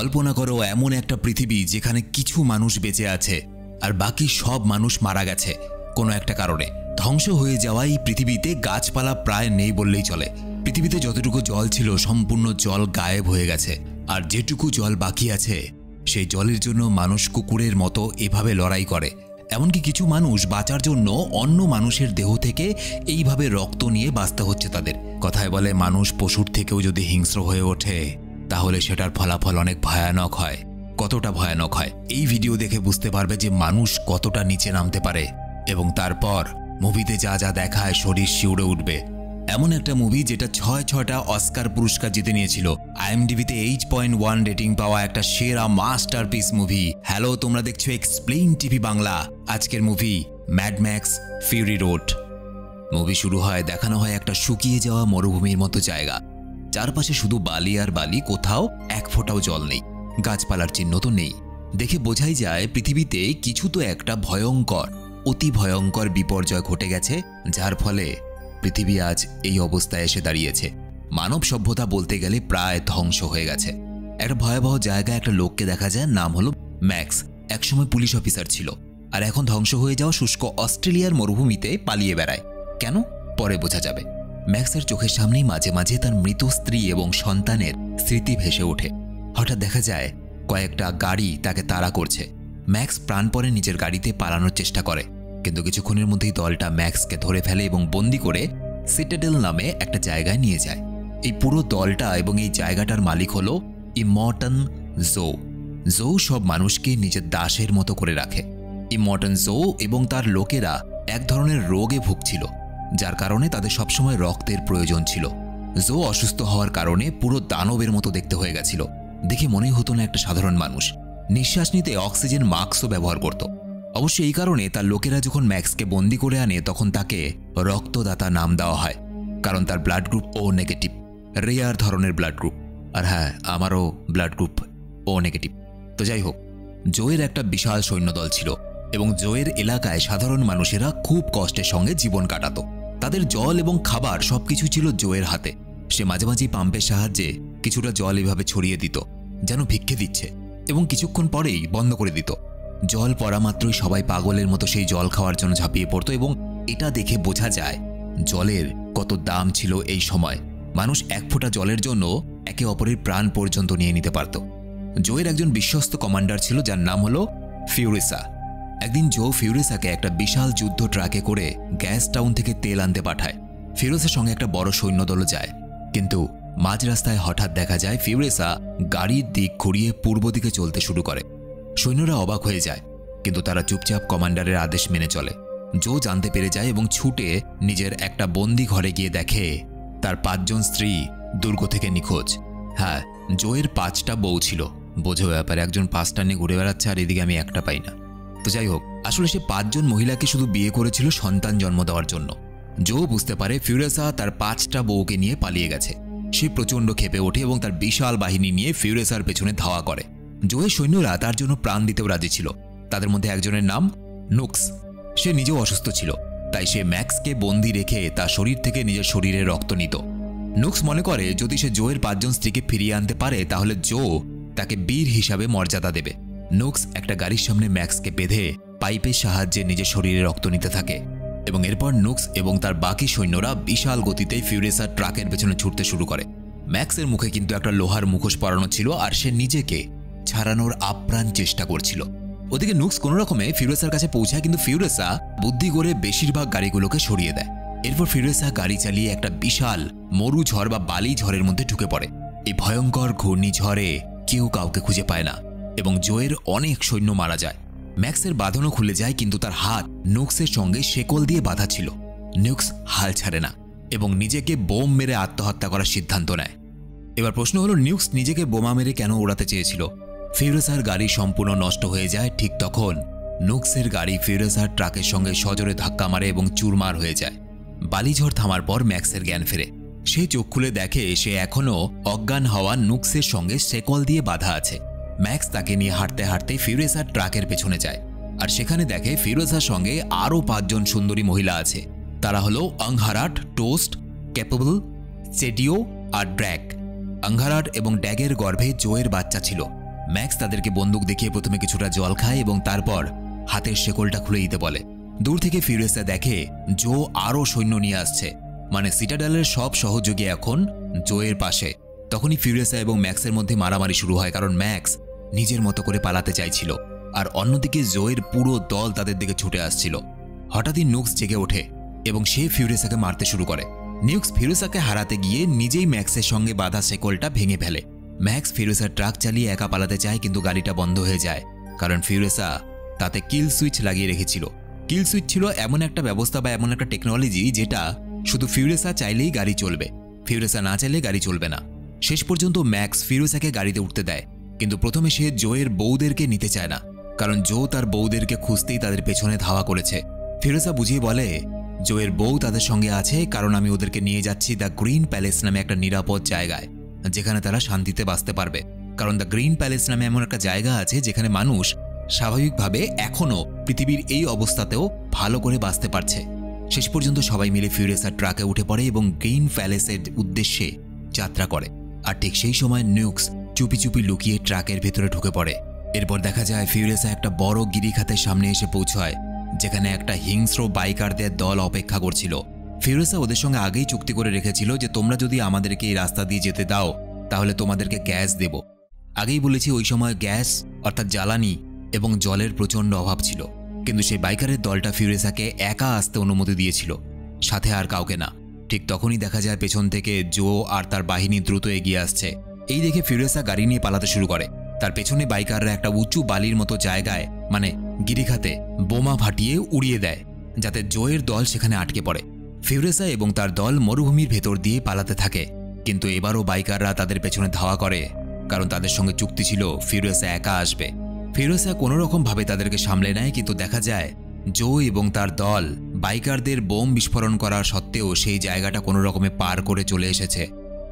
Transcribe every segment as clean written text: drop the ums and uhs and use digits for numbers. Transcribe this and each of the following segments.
কল্পনা করো এমন একটা পৃথিবী যেখানে কিছু মানুষ বেঁচে আছে আর বাকি সব মানুষ মারা গেছে কোনো একটা কারণে। ধ্বংস হয়ে যাওয়া এই পৃথিবীতে গাছপালা প্রায় নেই বললেই চলে। পৃথিবীতে যতটুকু জল ছিল সম্পূর্ণ জল গায়েব হয়ে গেছে, আর যেটুকু জল বাকি আছে সেই জলের জন্য মানুষ কুকুরের মতো এভাবে লড়াই করে। এমনকি কিছু মানুষ বাঁচার জন্য অন্য মানুষের দেহ থেকে এইভাবে রক্ত নিয়ে বাঁচতে হচ্ছে তাদের। কথায় বলে মানুষ পশুর থেকেও যদি হিংস্র হয়ে ওঠে তাহলে সেটার ফলাফল অনেক ভয়ানক হয়। কতটা ভয়ানক হয় এই ভিডিও দেখে বুঝতে পারবে যে মানুষ কতটা নিচে নামতে পারে, এবং তারপর মুভিতে যা যা দেখায় শরীর শিউরে উঠবে। এমন একটা মুভি যেটা 6টা অস্কার পুরস্কার জিতে নিয়েছিল, IMDb-তে 8.1 রেটিং পাওয়া একটা সেরা মাস্টারপিস মুভি। হ্যালো, তোমরা দেখছো এক্সপ্লেইন টিভি বাংলা। আজকের movie Mad Max Fury Road. Movie শুরু হয়, দেখানো হয় একটা শুকিয়ে যাওয়া মরুভূমির মতো জায়গা। চারপাশে শুধু বালি আর বালি, কোথাও এক ফোঁটাও জল নেই, গাছপালার চিহ্ন তো নেই। দেখে বোঝাই যায় পৃথিবীতে কিছু তো একটা ভয়ঙ্কর, অতি ভয়ঙ্কর বিপর্যয় ঘটে গেছে, যার ফলে পৃথিবী আজ এই অবস্থায় এসে দাঁড়িয়েছে। মানব সভ্যতা বলতে গেলে প্রায় ধ্বংস হয়ে গেছে। একটা ভয়াবহ জায়গায় একটা লোককে দেখা যায়, নাম হলো ম্যাক্স। একসময় পুলিশ অফিসার ছিল, আর এখন ধ্বংস হয়ে যাওয়া শুষ্ক অস্ট্রেলিয়ার মরুভূমিতে পালিয়ে বেড়ায়। কেন, পরে বোঝা যাবে। ম্যাক্সের চোখের সামনেই মাঝে মাঝে তার মৃত স্ত্রী এবং সন্তানের স্মৃতি ভেসে ওঠে। হঠাৎ দেখা যায় কয়েকটা গাড়ি তাকে তাড়া করছে। ম্যাক্স প্রাণপণে নিজের গাড়িতে পালানোর চেষ্টা করে, কিন্তু কিছুক্ষণের মধ্যেই দলটা ম্যাক্সকে ধরে ফেলে এবং বন্দি করে সিটাডেল নামে একটা জায়গায় নিয়ে যায়। এই পুরো দলটা এবং এই জায়গাটার মালিক হলো ইমর্টন জো। জো সব মানুষকে নিজের দাসের মতো করে রাখে। ইমর্টন জো এবং তার লোকেরা এক ধরনের রোগে ভুগছিল, যার কারণে তাদের সবসময় রক্তের প্রয়োজন ছিল। জো অসুস্থ হওয়ার কারণে পুরো দানবের মতো দেখতে হয়ে গেছিল। দেখে মনেই হতো না একটা সাধারণ মানুষ। নিঃশ্বাস নিতে অক্সিজেন মাস্কও ব্যবহার করত। অবশ্য এই কারণে তার লোকেরা যখন ম্যাক্সকে বন্দি করে আনে তখন তাকে রক্তদাতা নাম দেওয়া হয়, কারণ তার ব্লাড গ্রুপ ও নেগেটিভ, রেয়ার ধরনের ব্লাড গ্রুপ। আর হ্যাঁ, আমারও ব্লাড গ্রুপ ও নেগেটিভ। তো যাই হোক, জোয়ের একটা বিশাল সৈন্যদল ছিল এবং জোয়ের এলাকায় সাধারণ মানুষেরা খুব কষ্টের সঙ্গে জীবন কাটাত। তাদের জল এবং খাবার সবকিছু ছিল জোয়ের হাতে। সে মাঝে মাঝেই পাম্পের সাহায্যে কিছুটা জল এভাবে ছড়িয়ে দিত, যেন ভিক্ষে দিচ্ছে, এবং কিছুক্ষণ পরেই বন্ধ করে দিত। জল পড়া মাত্রই সবাই পাগলের মতো সেই জল খাওয়ার জন্য ঝাঁপিয়ে পড়ত, এবং এটা দেখে বোঝা যায় জলের কত দাম ছিল এই সময়। মানুষ এক ফোঁটা জলের জন্য একে অপরের প্রাণ পর্যন্ত নিয়ে নিতে পারত। জোয়ের একজন বিশ্বস্ত কমান্ডার ছিল যার নাম হলো ফিউরিসা। একদিন জো ফিউরিসাকে একটা বিশাল যুদ্ধ ট্রাকে করে গ্যাস টাউন থেকে তেল আনতে পাঠায়। ফিউরিসার সঙ্গে একটা বড় সৈন্যদলও যায়, কিন্তু মাঝ রাস্তায় হঠাৎ দেখা যায় ফিউরিসা গাড়ির দিক ঘুরিয়ে পূর্ব দিকে চলতে শুরু করে। সৈন্যরা অবাক হয়ে যায়, কিন্তু তারা চুপচাপ কমান্ডারের আদেশ মেনে চলে। জো জানতে পেরে যায় এবং ছুটে নিজের একটা বন্দি ঘরে গিয়ে দেখে তার 5 জন স্ত্রী দুর্গ থেকে নিখোঁজ। হ্যাঁ, জোয়ের 5টা বউ ছিল। বোঝো ব্যাপারে, একজন 5টা নিয়ে ঘুরে বেড়াচ্ছে আর এদিকে আমি একটা পাই না। তো যাই হোক, আসলে সে 5 জন মহিলাকে শুধু বিয়ে করেছিল সন্তান জন্ম দেওয়ার জন্য। জো বুঝতে পারে ফিউরিসা তার 5টা বউকে নিয়ে পালিয়ে গেছে। সে প্রচণ্ড ক্ষেপে ওঠে এবং তার বিশাল বাহিনী নিয়ে ফিউরিসার পেছনে ধাওয়া করে। জোয়ের সৈন্যরা তার জন্য প্রাণ দিতেও রাজি ছিল। তাদের মধ্যে একজনের নাম নুক্স। সে নিজেও অসুস্থ ছিল, তাই সে ম্যাক্সকে বন্দি রেখে তার শরীর থেকে নিজের শরীরে রক্ত নিত। নুক্স মনে করে যদি সে জোয়ের 5 জন স্ত্রীকে ফিরিয়ে আনতে পারে তাহলে জো তাকে বীর হিসাবে মর্যাদা দেবে। নুক্স একটা গাড়ির সামনে ম্যাক্সকে বেঁধে পাইপের সাহায্যে নিজের শরীরে রক্ত নিতে থাকে, এবং এরপর নুক্স এবং তার বাকি সৈন্যরা বিশাল গতিতে ফিউরিসার ট্রাকের পেছনে ছুটতে শুরু করে। ম্যাক্সের মুখে কিন্তু একটা লোহার মুখোশ পরানো ছিল, আর সে নিজেকে ছাড়ানোর আপ্রাণ চেষ্টা করছিল। ওদিকে নুক্স কোনো রকমে ফিউরিসার কাছে পৌঁছায়, কিন্তু ফিউরিসা বুদ্ধি করে বেশিরভাগ গাড়িগুলোকে সরিয়ে দেয়। এরপর ফিউরিসা গাড়ি চালিয়ে একটা বিশাল মরু ঝড় বা বালি ঝড়ের মধ্যে ঢুকে পড়ে। এই ভয়ঙ্কর ঘূর্ণিঝড়ে কেউ কাউকে খুঁজে পায় না এবং জোয়ের অনেক সৈন্য মারা যায়। ম্যাক্সের বাঁধনও খুলে যায়, কিন্তু তার হাত নুক্সের সঙ্গে শেকল দিয়ে বাঁধা ছিল। নুক্স হাল ছাড়ে না এবং নিজেকে বোম মেরে আত্মহত্যা করার সিদ্ধান্ত নেয়। এবার প্রশ্ন হলো, নুক্স নিজেকে বোমা মেরে কেন ওড়াতে চেয়েছিল? ফিউরিসার গাড়ি সম্পূর্ণ নষ্ট হয়ে যায়। ঠিক তখন নুক্সের গাড়ি ফিউরিসার ট্রাকের সঙ্গে সজোরে ধাক্কা মারে এবং চুরমার হয়ে যায়। বালিঝড় থামার পর ম্যাক্সের জ্ঞান ফেরে। সে চোখ খুলে দেখে সে এখনও অজ্ঞান হওয়া নুক্সের সঙ্গে শেকল দিয়ে বাঁধা আছে। ম্যাক্স তাকে নিয়ে হাঁটতে হাঁটতে ফিউরিসার ট্রাকের পেছনে যায়, আর সেখানে দেখে ফিউরিসার সঙ্গে আরও 5 জন সুন্দরী মহিলা আছে। তারা হলো আংহারাট, টোস্ট, ক্যাপেবল, চেডিও আর ড্র্যাগ। আংহারাট এবং ড্যাগের গর্ভে জোয়ের বাচ্চা ছিল। ম্যাক্স তাদেরকে বন্দুক দেখিয়ে প্রথমে কিছুটা জল খায় এবং তারপর হাতের শেকলটা খুলে দিতে বলে। দূর থেকে ফিউরিয়াসা দেখে জো আরও সৈন্য নিয়ে আসছে, মানে সিটাডেলের সব সহযোগী এখন জোয়ের পাশে। তখনই ফিউরিয়াসা এবং ম্যাক্সের মধ্যে মারামারি শুরু হয়, কারণ ম্যাক্স নিজের মতো করে পালাতে চাইছিল আর অন্যদিকে জোয়ের পুরো দল তাদের দিকে ছুটে আসছিল। হঠাৎই নুক্স জেগে ওঠে এবং সে ফিউরিয়াসাকে মারতে শুরু করে। নিউক্স ফিউরিয়াসাকে হারাতে গিয়ে নিজেই ম্যাক্সের সঙ্গে বাঁধা শেকলটা ভেঙে ফেলে। ম্যাক্স ফিউরিয়াসার ট্রাক চালিয়ে একা পালাতে চায়, কিন্তু গাড়িটা বন্ধ হয়ে যায়, কারণ ফিউরিয়াসা তাতে কিল সুইচ লাগিয়ে রেখেছিল। কিল সুইচ ছিল এমন একটা ব্যবস্থা বা এমন একটা টেকনোলজি যেটা শুধু ফিউরিয়াসা চাইলেই গাড়ি চলবে, ফিউরিয়াসা না চাইলে গাড়ি চলবে না। শেষ পর্যন্ত ম্যাক্স ফিউরিয়াসাকে গাড়িতে উঠতে দেয়, কিন্তু প্রথমে সে জোয়ের বউদেরকে নিতে চায় না, কারণ জো তার বউদেরকে খুঁজতেই তাদের পেছনে ধাওয়া করেছে। ফিউরিয়াসা বুঝিয়ে বলে, জোয়ের বউ তাদের সঙ্গে আছে কারণ আমি ওদেরকে নিয়ে যাচ্ছি দ্য গ্রিন প্যালেস নামে একটা নিরাপদ জায়গায়, যেখানে তারা শান্তিতে বাঁচতে পারবে। কারণ দ্য গ্রিন প্যালেস নামে এমন একটা জায়গা আছে যেখানে মানুষ স্বাভাবিকভাবে এখনও পৃথিবীর এই অবস্থাতেও ভালো করে বাঁচতে পারছে। শেষ পর্যন্ত সবাই মিলে ফিউরিয়াসার ট্রাকে উঠে পড়ে এবং গ্রিন প্যালেসের উদ্দেশ্যে যাত্রা করে। আর ঠিক সেই সময় নিউক্স চুপি চুপি লুকিয়ে ট্রাকের ভেতরে ঢুকে পড়ে। এরপর দেখা যায় ফিউরিয়াসা একটা বড় গিরিখাতের সামনে এসে পৌঁছায়, যেখানে একটা হিংস্র বাইকারদের দল অপেক্ষা করছিল। ফিউরিয়াসা ওদের সঙ্গে আগেই চুক্তি করে রেখেছিল যে তোমরা যদি আমাদেরকে এই রাস্তা দিয়ে যেতে দাও তাহলে তোমাদেরকে গ্যাস দেব। আগেই বলেছি ওই সময় গ্যাস অর্থাৎ জ্বালানি এবং জলের প্রচণ্ড অভাব ছিল, কিন্তু সেই বাইকারের দলটা ফিউরিয়াসাকে একা আসতে অনুমতি দিয়েছিল, সাথে আর কাউকে না। ঠিক তখনই দেখা যায় পেছন থেকে জো আর তার বাহিনী দ্রুত এগিয়ে আসছে। এই দেখে ফিউরিয়াসা গাড়ি নিয়ে পালাতে শুরু করে। তার পেছনে বাইকাররা একটা উঁচু বালির মতো জায়গায় মানে গিরিখাতে বোমা ফাটিয়ে উড়িয়ে দেয়, যাতে জোয়ের দল সেখানে আটকে পড়ে। ফিউরিয়াসা এবং তার দল মরুভূমির ভেতর দিয়ে পালাতে থাকে, কিন্তু এবারও বাইকাররা তাদের পেছনে ধাওয়া করে, কারণ তাদের সঙ্গে চুক্তি ছিল ফিউরিয়াসা একা আসবে। ফিউরিয়াসা কোনোরকমভাবে তাদেরকে সামলে নেয়, কিন্তু দেখা যায় জো এবং তার দল বাইকারদের বোম বিস্ফোরণ করা সত্ত্বেও সেই জায়গাটা কোনো রকমে পার করে চলে এসেছে।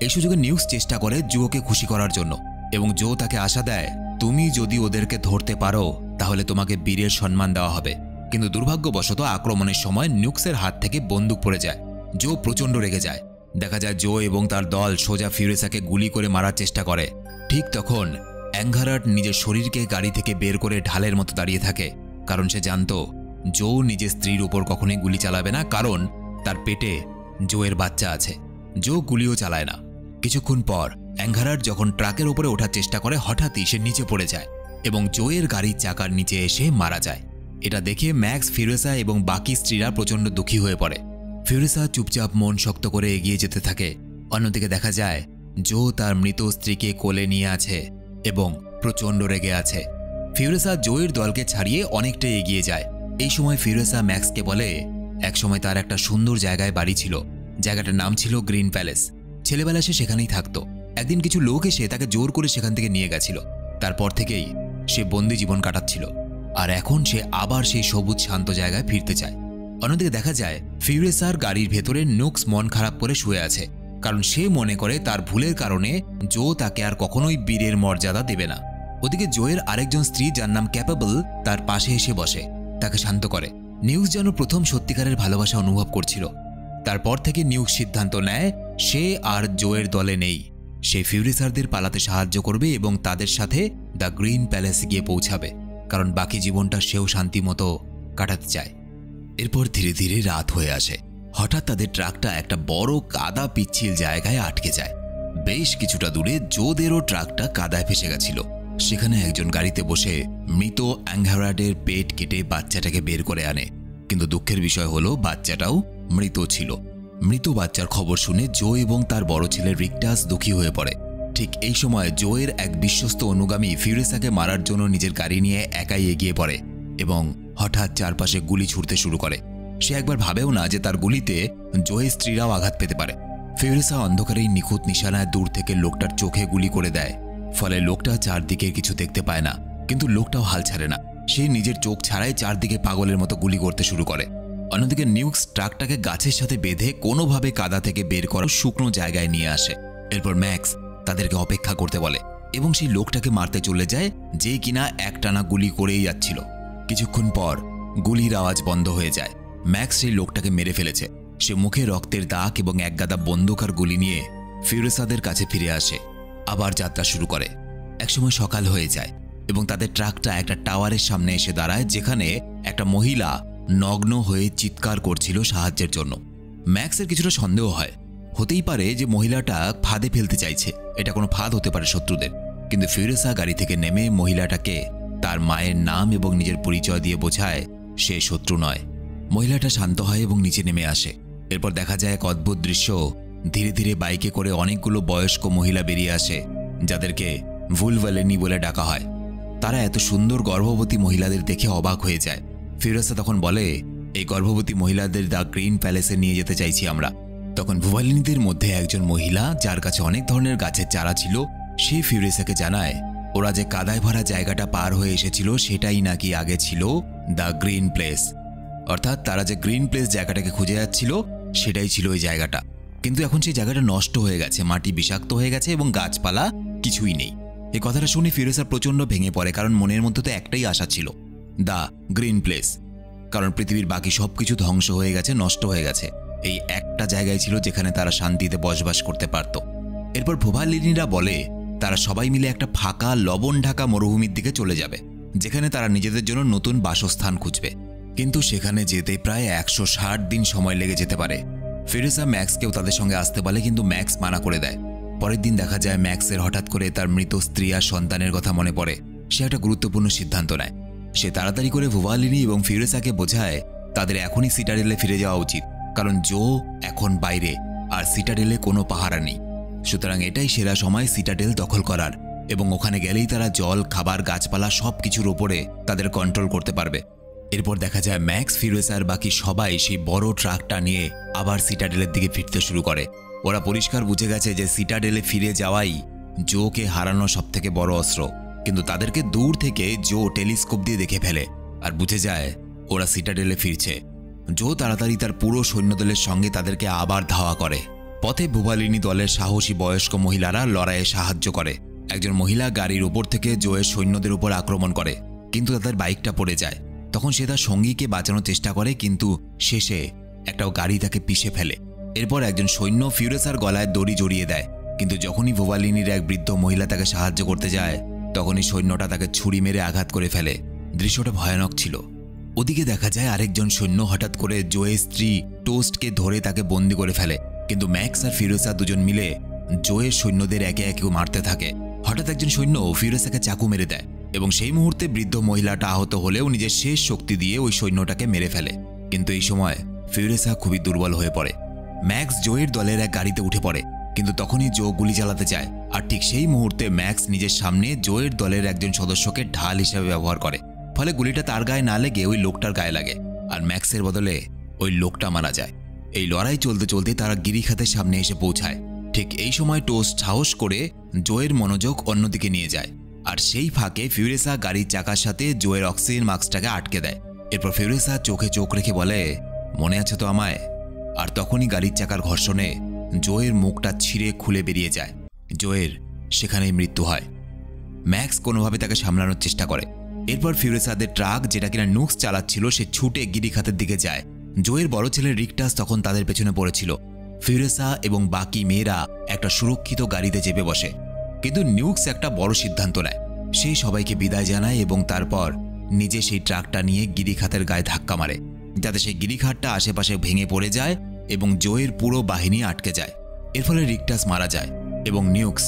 এই সুযোগে নিউক্স চেষ্টা করে জোকে খুশি করার জন্য এবং জো তাকে আশা দেয়, তুমি যদি ওদেরকে ধরতে পারো তাহলে তোমাকে বীরের সম্মান দেওয়া হবে। কিন্তু দুর্ভাগ্যবশত আক্রমণের সময় নিউক্সের হাত থেকে বন্দুক পড়ে যায়। জো প্রচণ্ড রেগে যায়। দেখা যায় জো এবং তার দল সোজা ফিউরিয়াসাকে গুলি করে মারার চেষ্টা করে। ঠিক তখন অ্যাঙ্গারাট নিজের শরীরকে গাড়ি থেকে বের করে ঢালের মতো দাঁড়িয়ে থাকে, কারণ সে জানত জো নিজের স্ত্রীর উপর কখনোই গুলি চালাবে না, কারণ তার পেটে জোয়ের বাচ্চা আছে। জো গুলিও চালায় না। কিছুক্ষণ পর অ্যাঙ্গারাট যখন ট্রাকের উপরে ওঠার চেষ্টা করে, হঠাৎই সে নিচে পড়ে যায় এবং জোয়ের গাড়ির চাকার নিচে এসে মারা যায়। এটা দেখে ম্যাক্স, ফিউরিয়াসা এবং বাকি স্ত্রীরা প্রচণ্ড দুঃখী হয়ে পড়ে। ফিউরিয়াসা চুপচাপ মন শক্ত করে এগিয়ে যেতে থাকে। অন্যদিকে দেখা যায় জো তার মৃত স্ত্রীকে কোলে নিয়ে আছে এবং প্রচণ্ড রেগে আছে। ফিউরিয়াসা জোয়ের দলকে ছাড়িয়ে অনেকটাই এগিয়ে যায়। এই সময় ফিউরিয়াসা ম্যাক্সকে বলে, একসময় তার একটা সুন্দর জায়গায় বাড়ি ছিল, জায়গাটার নাম ছিল গ্রিন প্যালেস। ছেলেবেলা সে সেখানেই থাকতো। একদিন কিছু লোক এসে তাকে জোর করে সেখান থেকে নিয়ে গেছিল। তারপর থেকেই সে বন্দি জীবন কাটাচ্ছিল, আর এখন সে আবার সেই সবুজ শান্ত জায়গায় ফিরতে চায়। অন্যদিকে দেখা যায় ফিউরিয়াসার গাড়ির ভেতরে নুক্স মন খারাপ করে শুয়ে আছে, কারণ সে মনে করে তার ভুলের কারণে জো তাকে আর কখনোই বীরের মর্যাদা দেবে না। ওদিকে জোয়ের আরেকজন স্ত্রী, যার নাম ক্যাপেবল, তার পাশে এসে বসে, তাকে শান্ত করে। নিউক্স যেন প্রথম সত্যিকারের ভালোবাসা অনুভব করছিল। তারপর থেকে নিউক্স সিদ্ধান্ত নেয় সে আর জোয়ের দলে নেই। সে ফিউরিয়াসারদের পালাতে সাহায্য করবে এবং তাদের সাথে দ্য গ্রিন প্যালেসে গিয়ে পৌঁছাবে, কারণ বাকি জীবনটা সেও শান্তি মতো কাটাতে চায়। এরপর ধীরে ধীরে রাত হয়ে আসে। হঠাৎ তাদের ট্রাকটা একটা বড় কাদা পিচ্ছিল জায়গায় আটকে যায়। বেশ কিছুটা দূরে জোদেরও ট্রাকটা কাদায় ফেসে গেছিল। সেখানে একজন গাড়িতে বসে মৃত অ্যাঙ্গারাডের পেট কেটে বাচ্চাটাকে বের করে আনে, কিন্তু দুঃখের বিষয় হলো বাচ্চাটাও মৃত ছিল। মৃত বাচ্চার খবর শুনে জো এবং তার বড় ছেলে রিকটাস দুঃখী হয়ে পড়ে। ঠিক এই সময় জোয়ের এক বিশ্বস্ত অনুগামী ফিউরিয়াসাকে মারার জন্য নিজের গাড়ি নিয়ে একাই এগিয়ে পড়ে এবং হঠাৎ চারপাশে গুলি ছুড়তে শুরু করে। সে একবার ভাবেও না যে তার গুলিতে জোয়ের স্ত্রীরাও আঘাত পেতে পারে। ফিউরিয়াসা অন্ধকারেই নিখুঁত নিশানায় দূর থেকে লোকটার চোখে গুলি করে দেয়। ফলে লোকটা চারদিকে কিছু দেখতে পায় না, কিন্তু লোকটাও হাল ছাড়ে না। সে নিজের চোখ ছাড়াই চারদিকে পাগলের মতো গুলি করতে শুরু করে। অন্যদিকে নিউক্স ট্রাকটাকে গাছের সাথে বেঁধে কোনোভাবে কাদা থেকে বের করা শুকনো জায়গায় নিয়ে আসে। এরপর ম্যাক্স তাদেরকে অপেক্ষা করতে বলে এবং সেই লোকটাকে মারতে চলে যায়, যে কিনা একটানা গুলি করেই যাচ্ছিল। কিছুক্ষণ পর গুলির আওয়াজ বন্ধ হয়ে যায়। ম্যাক্স সেই লোকটাকে মেরে ফেলেছে। সে মুখে রক্তের দাগ এবং একগাদা বন্দুক আর গুলি নিয়ে ফিউরিয়াসাদের কাছে ফিরে আসে, আবার যাত্রা শুরু করে। একসময় সকাল হয়ে যায় এবং তাদের ট্রাকটা একটা টাওয়ারের সামনে এসে দাঁড়ায়, যেখানে একটা মহিলা নগ্ন হয়ে চিৎকার করছিল সাহায্যের জন্য। ম্যাক্সের কিছুটা সন্দেহ হয়, হতেই পারে যে মহিলাটা ফাঁদে ফেলতে চাইছে, এটা কোনো ফাঁদ হতে পারে শত্রুদের। কিন্তু ফিরোজা গাড়ি থেকে নেমে মহিলাটাকে তার মায়ের নাম এবং নিজের পরিচয় দিয়ে বোঝায় সে শত্রু নয়। মহিলাটা শান্ত হয় এবং নিচে নেমে আসে। এরপর দেখা যায় এক অদ্ভুত দৃশ্য। ধীরে ধীরে বাইকে করে অনেকগুলো বয়স্ক মহিলা বেরিয়ে আসে, যাদেরকে ভুলভালেনি বলে ডাকা হয়। তারা এত সুন্দর গর্ভবতী মহিলাদের দেখে অবাক হয়ে যায়। ফিরোজা তখন বলে, এই গর্ভবতী মহিলাদের দ্য গ্রিন প্যালেসে নিয়ে যেতে চাইছি আমরা। তখন ভুভালিনীদের মধ্যে একজন মহিলা, যার কাছে অনেক ধরনের গাছের চারা ছিল, সে ফিরোজাকে জানায় ওরা যে কাদায় ভরা জায়গাটা পার হয়ে এসেছিল সেটাই নাকি আগে ছিল দ্য গ্রিন প্লেস। অর্থাৎ তারা যে গ্রিন প্লেস জায়গাটাকে খুঁজে যাচ্ছিল সেটাই ছিল ওই জায়গাটা। কিন্তু এখন সেই জায়গাটা নষ্ট হয়ে গেছে, মাটি বিষাক্ত হয়ে গেছে এবং গাছপালা কিছুই নেই। এই কথাটা শুনে ফিরোজা প্রচণ্ড ভেঙে পড়ে, কারণ মনের মধ্যে তো একটাই আশা ছিল, দ্য গ্রিন প্লেস। কারণ পৃথিবীর বাকি সব কিছু ধ্বংস হয়ে গেছে, নষ্ট হয়ে গেছে। এই একটা জায়গায় ছিল যেখানে তারা শান্তিতে বসবাস করতে পারত। এরপর ভুভালিনীরা বলে তারা সবাই মিলে একটা ফাঁকা লবণ ঢাকা মরুভূমির দিকে চলে যাবে, যেখানে তারা নিজেদের জন্য নতুন বাসস্থান খুঁজবে। কিন্তু সেখানে যেতে প্রায় 160 দিন সময় লেগে যেতে পারে। ফিরোজা ম্যাক্সকেও তাদের সঙ্গে আসতে বলে, কিন্তু ম্যাক্স মানা করে দেয়। পরের দিন দেখা যায় ম্যাক্সের হঠাৎ করে তার মৃত স্ত্রী আর সন্তানের কথা মনে পড়ে। সে একটা গুরুত্বপূর্ণ সিদ্ধান্ত নেয়। সে তাড়াতাড়ি করে ভুভালিনী এবং ফিরোজাকে বোঝায় তাদের এখনই সিটাডেলে ফিরে যাওয়া উচিত, কারণ জো এখন বাইরে আর সিটাডেলে কোনো পাহারা নেই। সুতরাং এটাই সেরা সময় সিটাডেল দখল করার, এবং ওখানে গেলেই তারা জল, খাবার, গাছপালা সব কিছুর ওপরে তাদের কন্ট্রোল করতে পারবে। এরপর দেখা যায় ম্যাক্স, ফিরোজা আর বাকি সবাই সেই বড় ট্রাকটা নিয়ে আবার সিটাডেলের দিকে ফিরতে শুরু করে। ওরা পরিষ্কার বুঝে গেছে যে সিটাডেলে ফিরে যাওয়াই জোকে হারানো সবথেকে বড় অস্ত্র। কিন্তু তাদেরকে দূর থেকে জো টেলিস্কোপ দিয়ে দেখে ফেলে আর বুঝে যায় ওরা সিটাডেলে ফিরছে। জো তাড়াতাড়ি তার পুরো সৈন্যদলের সঙ্গে তাদেরকে আবার ধাওয়া করে। পথে ভুভালিনী দলের সাহসী বয়স্ক মহিলারা লড়াইয়ে সাহায্য করে। একজন মহিলা গাড়ির উপর থেকে জোয়ের সৈন্যদের উপর আক্রমণ করে, কিন্তু তাদের বাইকটা পড়ে যায়। তখন সে তার সঙ্গীকে বাঁচানোর চেষ্টা করে, কিন্তু শেষে একটা গাড়ি তাকে পিষে ফেলে। এরপর একজন সৈন্য ফিরোজার গলায় দড়ি জড়িয়ে দেয়, কিন্তু যখনই ভুভালিনীর এক বৃদ্ধ মহিলা তাকে সাহায্য করতে যায়, তখনই সৈন্যটা তাকে ছুরি মেরে আঘাত করে ফেলে। দৃশ্যটা ভয়ানক ছিল। ওদিকে দেখা যায় আরেকজন সৈন্য হঠাৎ করে জোয়ের স্ত্রী টোস্টকে ধরে তাকে বন্দি করে ফেলে, কিন্তু ম্যাক্স আর ফিরোজা দুজন মিলে জোয়ের সৈন্যদের একে একে মারতে থাকে। হঠাৎ একজন সৈন্য ফিরোজাকে চাকু মেরে দেয় এবং সেই মুহূর্তে বৃদ্ধ মহিলাটা আহত হলেও নিজের শেষ শক্তি দিয়ে ওই সৈন্যটাকে মেরে ফেলে। কিন্তু এই সময় ফিরোজা খুবই দুর্বল হয়ে পড়ে। ম্যাক্স জোয়ের দলের এক গাড়িতে উঠে পড়ে, কিন্তু তখনই জো গুলি চালাতে চায়, আর ঠিক সেই মুহূর্তে ম্যাক্স নিজের সামনে জোয়ের দলের একজন সদস্যকে ঢাল হিসেবে ব্যবহার করে। ফলে গুলিটা তার গায়ে না লেগে ওই লোকটার গায়ে লাগে, আর ম্যাক্সের বদলে ওই লোকটা মারা যায়। এই লড়াই চলতে চলতে তারা গিরিখাতের সামনে এসে পৌঁছায়। ঠিক এই সময় টোস্ট সাহস করে জোয়ের মনোযোগ অন্যদিকে নিয়ে যায়, আর সেই ফাঁকে ফিরোজা গাড়ির চাকার সাথে জোয়ের অক্সিজেন মাস্কটাকে আটকে দেয়। এরপর ফিরোজা চোখে চোখ রেখে বলে, মনে আছে তো আমায়? আর তখনই গাড়ির চাকার ঘর্ষণে জোয়ের মুখটা ছিঁড়ে খুলে বেরিয়ে যায়। জোয়ের সেখানেই মৃত্যু হয়। ম্যাক্স কোনোভাবে তাকে সামলানোর চেষ্টা করে। এরপর ফিরোজাদের ট্রাক, যেটা কিনা নুক্স চালাচ্ছিল, সে ছুটে গিরিখাতের দিকে যায়। জোয়ের বড় ছেলে রিকটাস তখন তাদের পেছনে পড়েছিল। ফিরোজা এবং বাকি মেয়েরা একটা সুরক্ষিত গাড়িতে চেপে বসে, কিন্তু নিউক্স একটা বড় সিদ্ধান্ত নেয়। সেই সবাইকে বিদায় জানায় এবং তারপর নিজে সেই ট্রাকটা নিয়ে গিরিখাতের গায়ে ধাক্কা মারে, যাতে সেই গিরিখাতটা আশেপাশে ভেঙে পড়ে যায় এবং জোয়ের পুরো বাহিনী আটকে যায়। এর ফলে রিকটাস মারা যায় এবং নিউক্স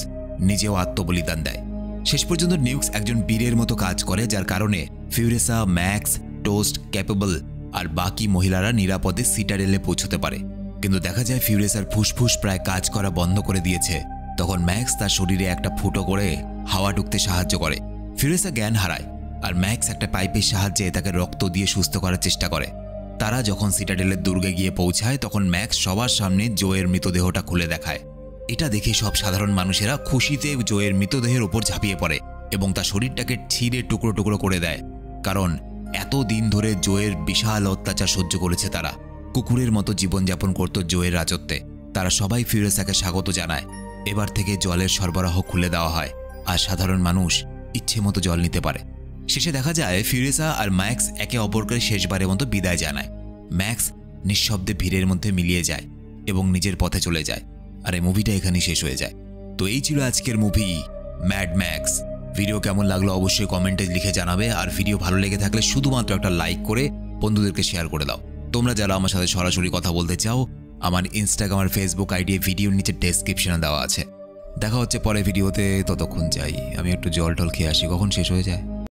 নিজেও আত্মবলিদান দেয়। শেষ পর্যন্ত নিউক্স একজন বীরের মতো কাজ করে, যার কারণে ফিরোজা, ম্যাক্স, টোস্ট, ক্যাপেবল আর বাকি মহিলারা নিরাপদে সিটাডেলে পৌঁছতে পারে। কিন্তু দেখা যায় ফিরোজার ফুসফুস প্রায় কাজ করা বন্ধ করে দিয়েছে। তখন ম্যাক্স তার শরীরে একটা ফুটো করে হাওয়া ঢুকতে সাহায্য করে। ফিরোজা জ্ঞান হারায়, আর ম্যাক্স একটা পাইপের সাহায্যে তাকে রক্ত দিয়ে সুস্থ করার চেষ্টা করে। তারা যখন সিটাডেলের দুর্গে গিয়ে পৌঁছায়, তখন ম্যাক্স সবার সামনে জোয়ের মৃতদেহটা খুলে দেখায়। এটা দেখে সব সাধারণ মানুষেরা খুশিতে জোয়ের মৃতদেহের ওপর ঝাঁপিয়ে পড়ে এবং তার শরীরটাকে ছিঁড়ে টুকরো টুকরো করে দেয়, কারণ এত দিন ধরে জোয়ের বিশাল অত্যাচার সহ্য করেছে তারা। কুকুরের মতো জীবনযাপন করত জোয়ের রাজত্বে। তারা সবাই ফিরোজাকে স্বাগত জানায়। এবার থেকে জলের সরবরাহ খুলে দেওয়া হয়, আর সাধারণ মানুষ ইচ্ছে মতো জল নিতে পারে। শেষে দেখা যায় ফিরোজা আর ম্যাক্স একে অপরকে শেষবারের মতো বিদায় জানায়। ম্যাক্স নিঃশব্দে ভিড়ের মধ্যে মিলিয়ে যায় এবং নিজের পথে চলে যায়, আর এই মুভিটা এখানেই শেষ হয়ে যায়। তো এই ছিল আজকের মুভি ম্যাড ম্যাক্স। ভিডিও কেমন লাগলো অবশ্যই কমেন্টে লিখে জানাবে, আর ভিডিও ভালো লেগে থাকলে শুধুমাত্র একটা লাইক করে বন্ধুদেরকে শেয়ার করে দাও। তোমরা যারা আমার সাথে সরাসরি কথা বলতে চাও, আমার ইনস্টাগ্রাম আর ফেসবুক আইডি ভিডিওর নিচে ডেসক্রিপশনে দেওয়া আছে। দেখা হচ্ছে পরে ভিডিওতে, ততক্ষণ চাই আমি একটু জল টল খেয়ে আসি, কখন শেষ হয়ে যায়।